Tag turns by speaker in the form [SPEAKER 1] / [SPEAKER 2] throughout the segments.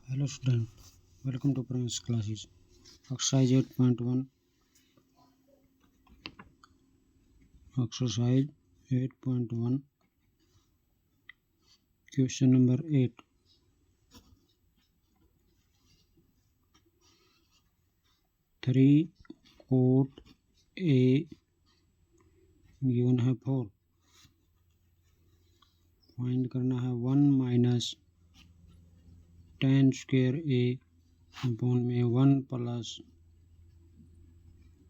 [SPEAKER 1] Hello student, welcome to Prince classes. Exercise 8.1. Exercise 8.1. Question number 8. Three cot A given है 4. Find करना है 1 minus tan square A upon में 1 plus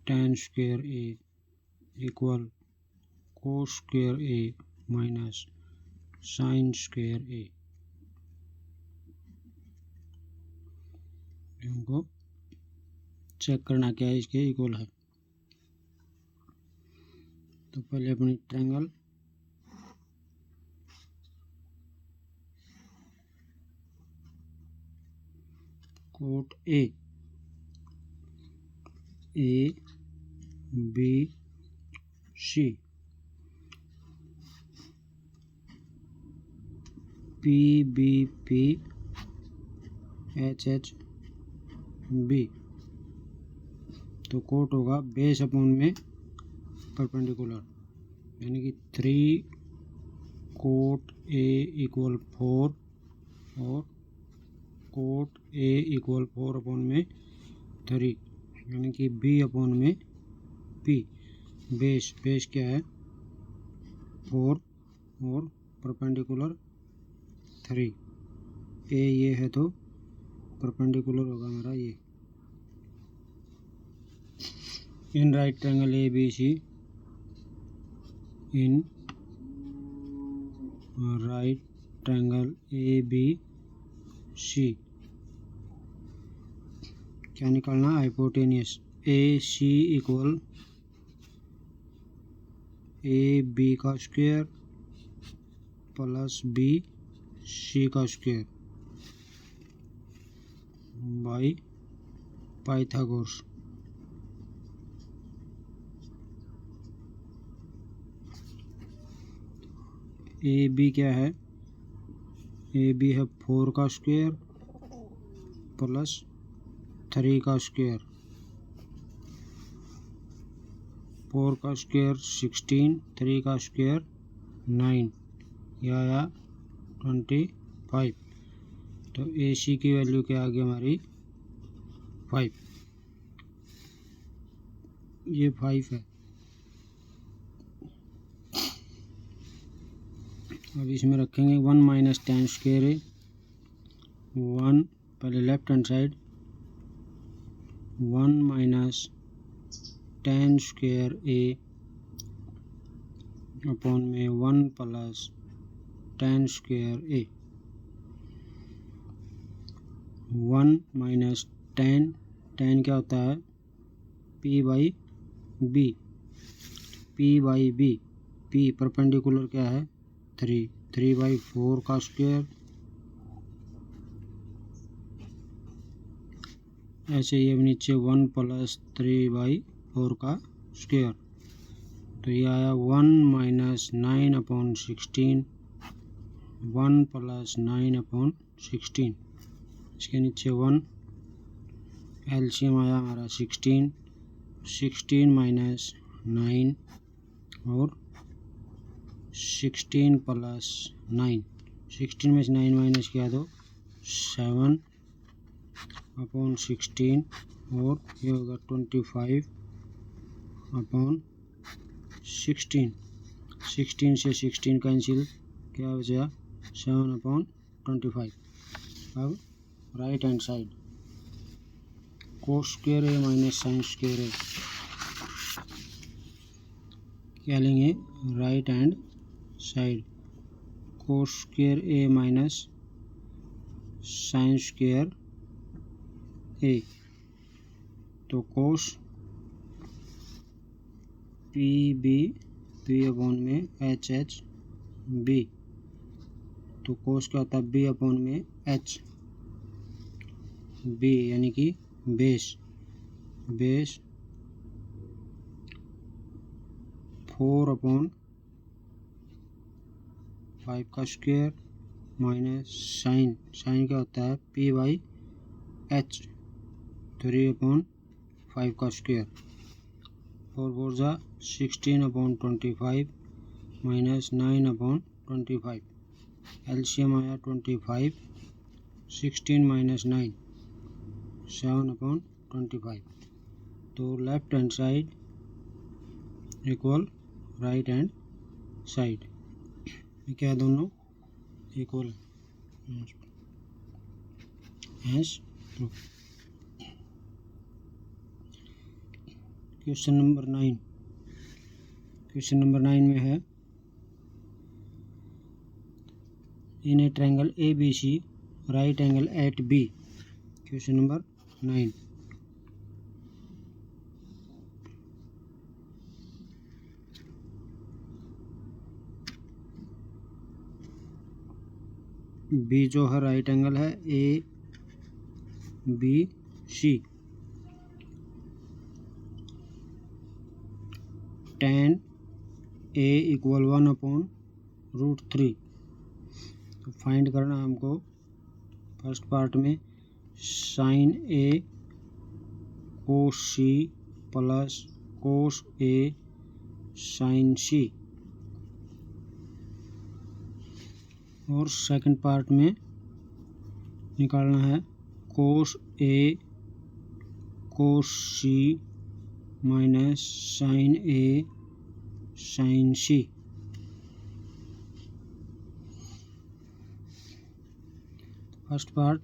[SPEAKER 1] tan square A equal cos square A minus sin square A। हमको check करना क्या है, इसके equal है। तो पहले अपनी triangle cot A B C P B P H H B. तो कोट होगा बेस अपॉन में परपेंडिकुलर, यानी कि 3 कोट ए इक्वल 4 और कोट ए इक्वल 4 अपॉन में 3, यानी कि बी अपॉन में पी। बेस क्या है 4 और परपेंडिकुलर 3। ए ये है तो परपेंडिकुलर होगा हमारा ये। In right triangle A B C, in right triangle A B C क्या निकालना, hypotenuse A C equal A B का स्क्वायर प्लस बी सी का square by Pythagoras. A B क्या है, ए बी है 4 का स्क्वायर प्लस 3 का square. 4 का स्क्वायर 16, 3 का स्क्वायर 9, यह आया 25। तो ए सी की वैल्यू क्या आ गई हमारी 5। ये 5 है। अब इसमें रखेंगे 1 माइनस tan स्क्वायर ए 1, पहले left hand side 1 minus tan square A upon में 1 plus tan square A. 1 minus tan क्या होता है p by B, p by B. p perpendicular क्या है 3 बाई 4 का स्क्वायर। ऐसे ही अब नीचे 1 प्लस 3 बाई 4 का स्क्वायर। तो ये आया 1 माइनस 9 अपॉन 16, 1 प्लस 9 अपॉन 16। इसके नीचे 1, एलसीएम आया हमारा 16 माइनस 9 और 16 प्लस 9। 16 में से 9 माइनस किया तो 7 अपॉन 16 और ये होगा 25 अपॉन 16। 16 से 16 कैंसिल, क्या बचा 7 अपॉन 25। अब right hand side cos square A minus sine square A क्या लेंगे, right hand side cos square A minus sine square A. तो cos P B P upon में एच एच बी। तो cos क्या होता है बी अपॉन में H B, यानी कि बेस 4 अपॉन 5 का स्क्वायर माइनस साइन, साइन क्या होता है पी बाई एच 3/5 का स्क्वायर। 4 × 16/25 माइनस 9/25। एलसीएम आया 25, 16 माइनस 9 7/25। तो left hand side equal right hand side, क्या दोनों equal hence true. Question number 9, question number 9 में है in a triangle A B C right angle at B. Question number 9, B जो है right angle है A B C, tan A equal 1/√3। तो find करना है हमको फर्स्ट पार्ट में sine A cos C plus cos A sine C, और second part में निकालना है कोस ए कोस सी माइनस साइन ए साइन सी। फर्स्ट पार्ट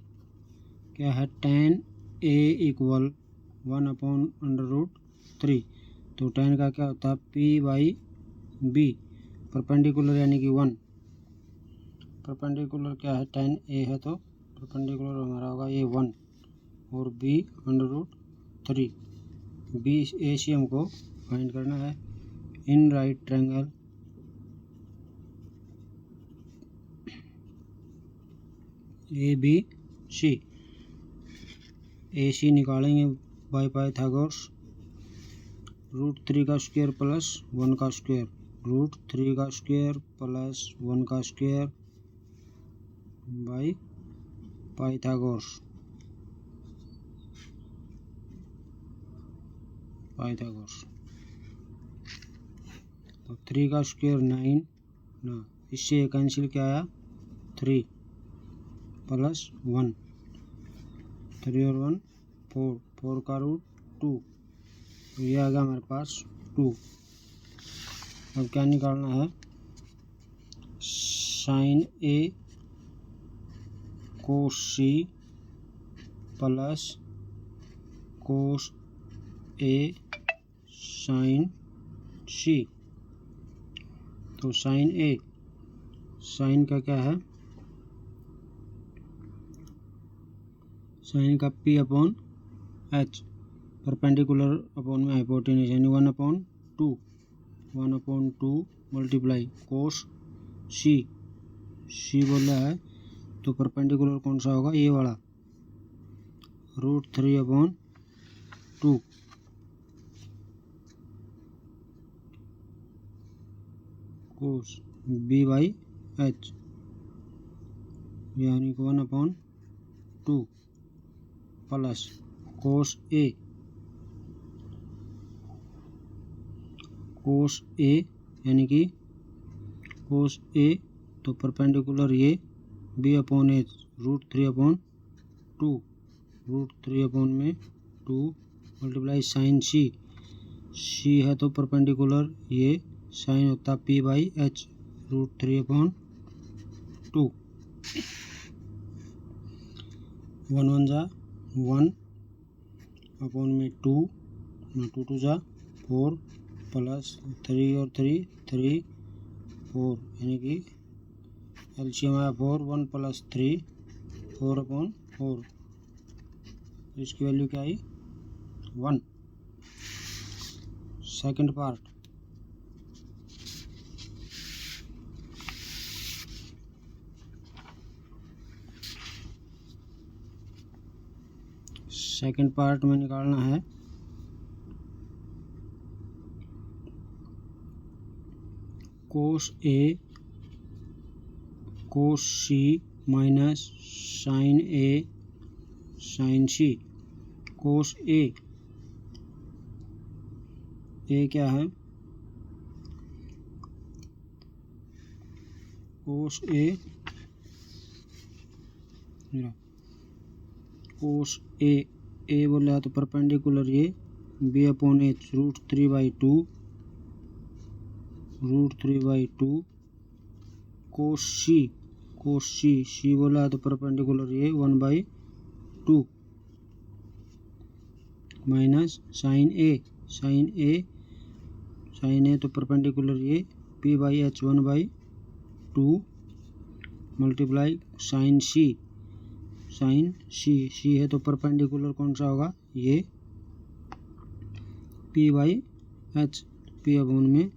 [SPEAKER 1] क्या है tan ए इक्वल 1/√3। तो tan का क्या होता है p बाई बी, परपेंडिकुलर यानी कि 1। परपेंडिकुलर क्या है tan ए है तो परपेंडिकुलर हमारा होगा ये 1 और b √3। बी ए सी हमको फाइंड करना है in right triangle A B C. A C निकालेंगे बाय पाइथागोरस, √3 का स्क्वायर प्लस 1 का स्क्वायर, √3 का स्क्वायर प्लस 1 का स्क्वायर बाय पाइथागोरस। तो 3 का स्क्वायर 9 ना, इससे कैंसिल क्या आया 3 प्लस 1, 3 और 1 4, 4 का रूट 2, तो ये आ गया हमारे पास 2। अब क्या निकालना है sign A cos C plus cos A sine सी। तो साइन ए, साइन का क्या है साइन का p upon h, perpendicular upon में हाइपोटेन्यूज यानी 1/2 मल्टीप्लाई कोस सी, सी बोल रहा है तो परपेंडिकुलर कौन सा होगा ये वाला √3/2 कोस b बाई h यानी कि 1/2 प्लस कोस ए यानी कि कोस ए तो परपेंडिकुलर ये b upon H √3/2, √3/2 multiply sine C, C है तो परपेंडिकुलर ये साइन होता p बाई एच √3/2। 1 1 जा 1 अपॉन में 2 ना 2 2 जा 4 प्लस 3 और 3 3 4 यानी कि एलसीएम आया 4, 1 प्लस 3 4/4, इसकी वैल्यू क्या आई 1। सेकंड पार्ट में निकालना है कोस ए कोस सी माइनस साइन ए साइन सी। कोस ए क्या है, कोस ए बोल रहा है तो परपेंडिकुलर ये बी अपॉन एच √3/2 कोस सी बोला है तो परपेंडिकुलर ये 1/2 माइनस साइन ए तो परपेंडिकुलर ये p/h 1/2 मल्टीप्लाई साइन सी है तो परपेंडिकुलर कौन सा होगा, ये p/h, p अपॉन में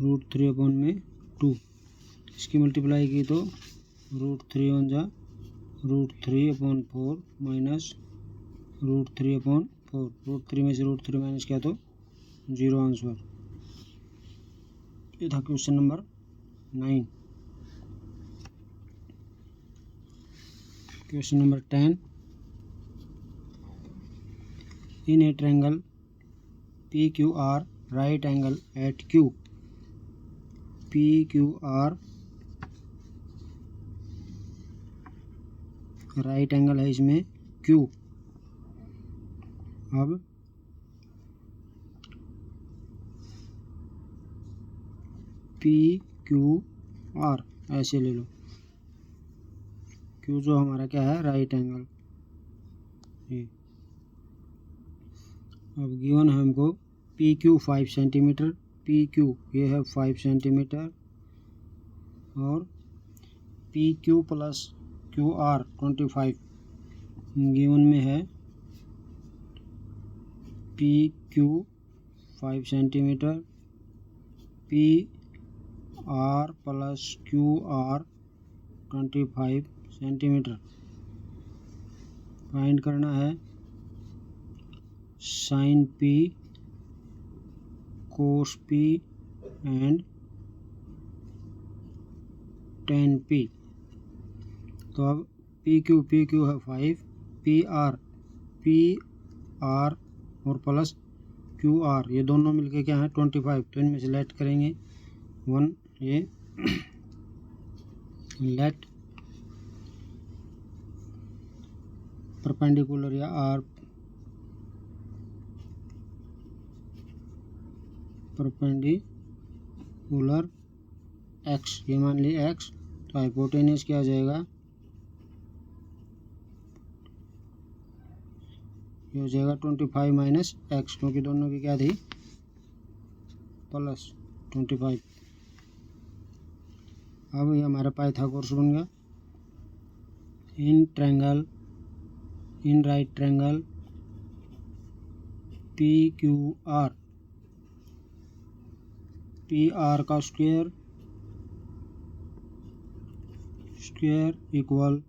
[SPEAKER 1] √3/2। इसकी मल्टीप्लाई की तो √3 = √3/4 माइनस √3/4। √3 में से √3 माइनस किया तो 0 आंसर। ये था question number 9। Question number 10, in a triangle PQR right angle at Q। PQR right angle है इसमें Q। अब PQR ऐसे ले लो, Q जो हमारा क्या है, राइट एंगल। ये अब गिवन है हमको PQ 5 सेंटीमीटर, PQ ये है 5 सेंटीमीटर और PQ प्लस QR 25 गिवन में है। PQ 5 centimetre, PR plus QR 25 centimetre. Find करना है sine P cos P and tan P। तो अब PQ है 5, PR और प्लस QR ये दोनों मिलके क्या है 25। तो इनमें से लेट करेंगे 1, ये लेट परपेंडिकुलर या आर परपेंडिकुलर x, ये मान ली x। तो हाइपोटेन्यूज क्या आ जाएगा, ये हो जाएगा 25 माइनस x, क्योंकि दोनों की क्या थी प्लस 25। अब ये हमारा पाइथागोरस बन गया। इन राइट ट्रायंगल PQR, PR का स्क्वायर इक्वल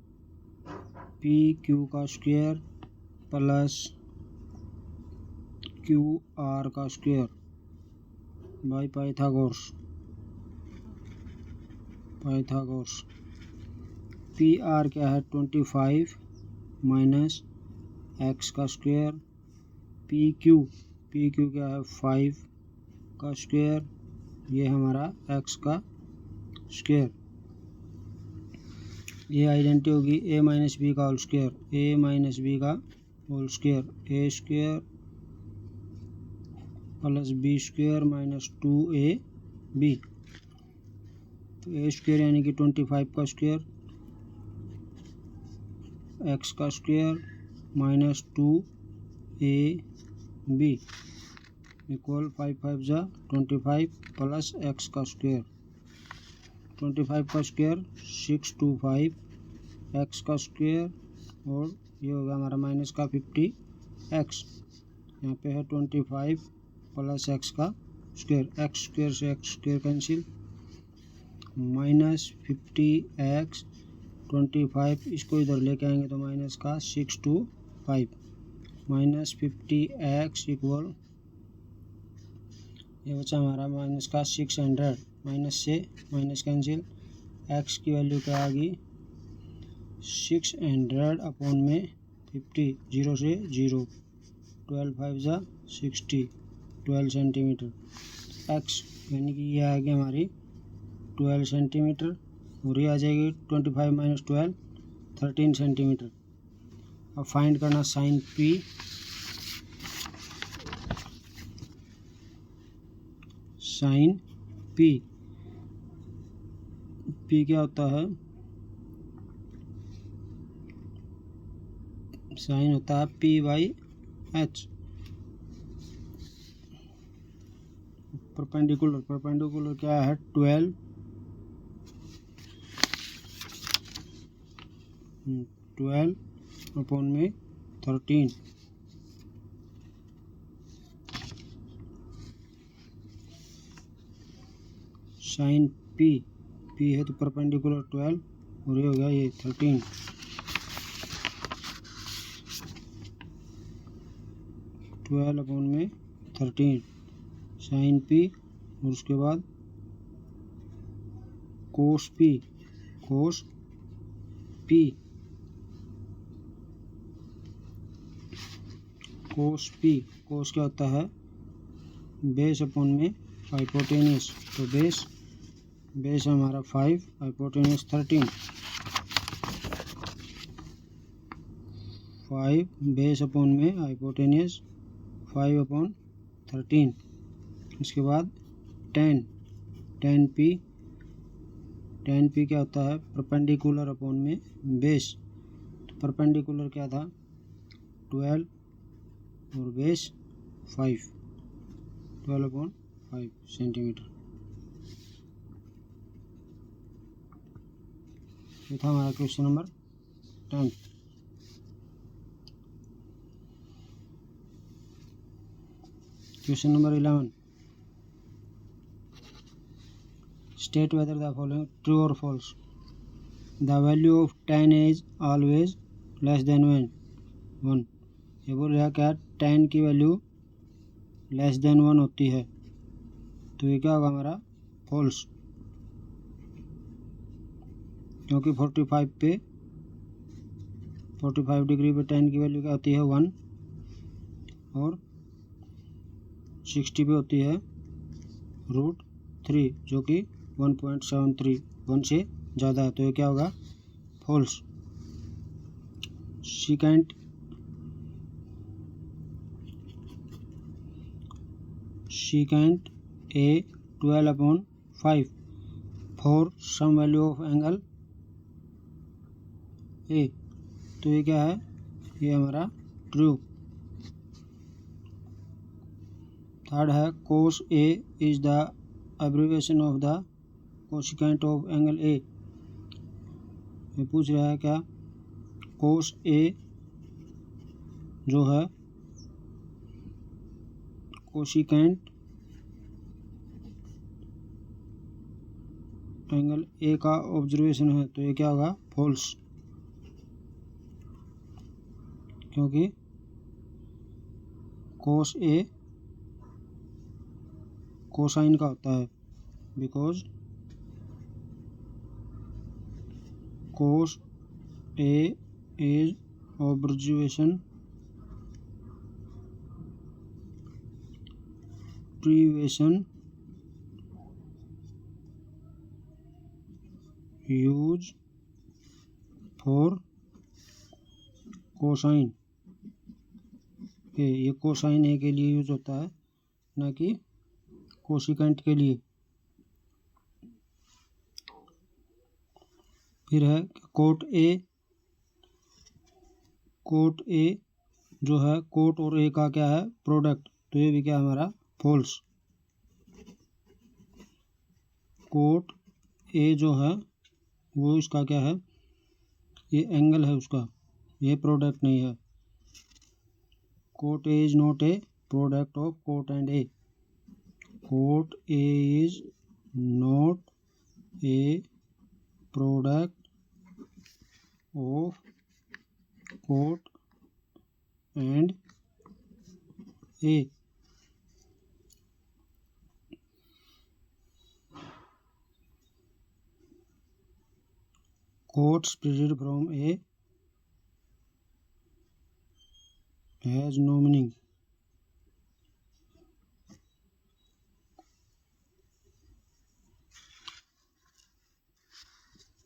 [SPEAKER 1] PQ का स्क्वायर प्लस QR का स्क्वायर बाय पाइथागोरस। PR क्या है 25 माइनस x का स्क्वायर, PQ क्या है 5 का स्क्वायर, ये हमारा x का स्क्वायर। ये आइडेंटिटी होगी a माइनस बी का whole square, a minus B का whole square, a square plus B square minus 2ab। तो a स्क्वायर यानी कि 25 का स्क्वायर, x का स्क्वायर माइनस 2ab इक्वल 5 5 जा 25 प्लस x का स्क्वायर। 25 का स्क्वायर 625 x का स्क्वायर और ये होगा हमारा माइनस का 50x। यहाँ पे है 25 प्लस x का स्क्वायर, x स्क्वायर से x square cancel, minus 50x 25 इसको इधर लेके आएंगे तो माइनस का 625 माइनस 50x इक्वल ये बचा हमारा माइनस का 600 माइनस से माइनस कैंसिल, एक्स की वैल्यू क्या आ गई 600 अपॉन में 50, 0 से 0, 12 5 जा 60, 12 सेंटीमीटर। एक्स यानी कि ये आ गई हमारी 12 सेंटीमीटर और ये आ जाएगी 25 माइनस 12 13 सेंटीमीटर। अब फाइंड करना sine P. Sine P, P क्या होता है, साइन होता है P by H. Perpendicular, perpendicular क्या है 12 अपॉन में 13। साइन पी, पी है तो परपेंडिकुलर 12 और ये हो गया ये 13। ट्वेल्व अपॉन में 13 साइन पी और उसके बाद कोस पी, कोस पी, कोस पी, कोस क्या होता है बेस अपॉन में हाइपोटेनियस, तो बेस, बेस हमारा 5, हाइपोटेनियस 13, 5 बेस अपॉन में हाइपोटेनियस 5 अपॉन 13। इसके बाद 10, 10p, 10p क्या होता है परपेंडिकुलर अपॉन में बेस, तो परपेंडिकुलर क्या था 12 और बेस 5, 12 अपॉन 5 सेंटीमीटर। ये था हमारा question number 10। Question number 11, state whether the following true और false. The value of 10 is always less than 1। ये बोल रहा है क्या 10 की वैल्यू लेस देन 1 होती है, तो ये क्या होगा हमारा फॉल्स, क्योंकि 45 पे 45 डिग्री पे 10 की वैल्यू क्या होती है 1 और 60 पे होती है √3 जो कि 1.73, 1 से ज़्यादा है, तो ये क्या होगा false. Second, second A 12 upon 5 for some value of angle A, तो ये क्या है ये हमारा ट्रू। थर्ड है cos A is the abbreviation of the cosecant of angle A. ये पूछ रहा है क्या कोस ए जो है कोसिकेंट एंगल ए का ऑब्जर्वेशन है, तो ये क्या होगा फॉल्स, क्योंकि कोस ए कोसाइन का होता है, because cos A is observation privation used for cosine A, ये कोसाइन ए के लिए यूज होता है ना कि कोसिकेंट के लिए। फिर है कोट ए, कोट ए जो है कोट और ए का क्या है प्रोडक्ट, तो ये भी क्या हमारा फॉल्स। कोट ए जो है वो इसका क्या है ये एंगल है उसका, ये प्रोडक्ट नहीं है। Quote A is not a product of quote and A, quote A is not a product of quote and A. quotes printed from a has no meaning.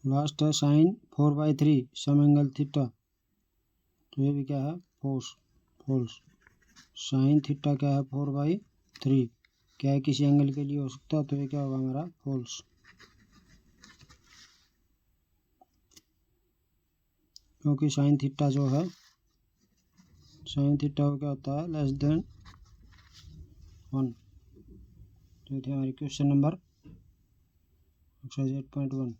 [SPEAKER 1] Last है साइन 4/3 सम एंगल थीटा, तो ये भी क्या है false. Sine theta क्या है 4/3, क्या है किसी एंगल के लिए हो सकता है, तो ये क्या होगा हमारा फॉल्स, क्योंकि साइन थीटा जो है साइन थीटा क्या होता है लेस देन 1। तो ये थी हमारी क्वेश्चन नंबर एक्सरसाइज 8.1।